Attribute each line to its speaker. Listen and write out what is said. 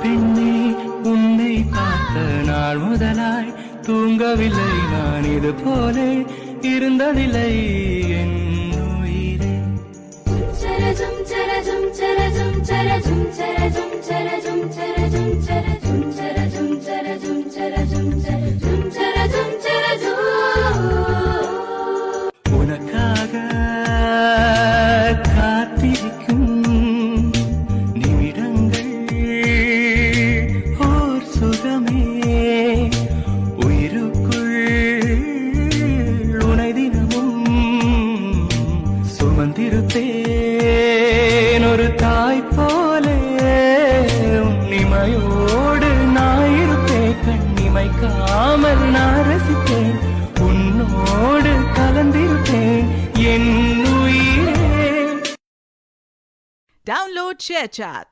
Speaker 1: பெண்ணே உன்னை பார்த்த நாள் முதலாய் தூங்கவில்லை நான் இது போல இருந்ததில்லை என் உயிரே. உனக்காக காத்திருக்கும் நிமிடங்கள் ஓர் சுகமே உயிருக்குள் உனை தினமும் சுமந்திருப்பேன் ஒரு தாய் போலே உன்னிமையோடு நான் இருப்பேன் கண்ணிமைக்காமல் நான் ரசிப்பேன் உன்னோடு கலந்திருப்பேன் என் உயிரே.
Speaker 2: Download ShareChat.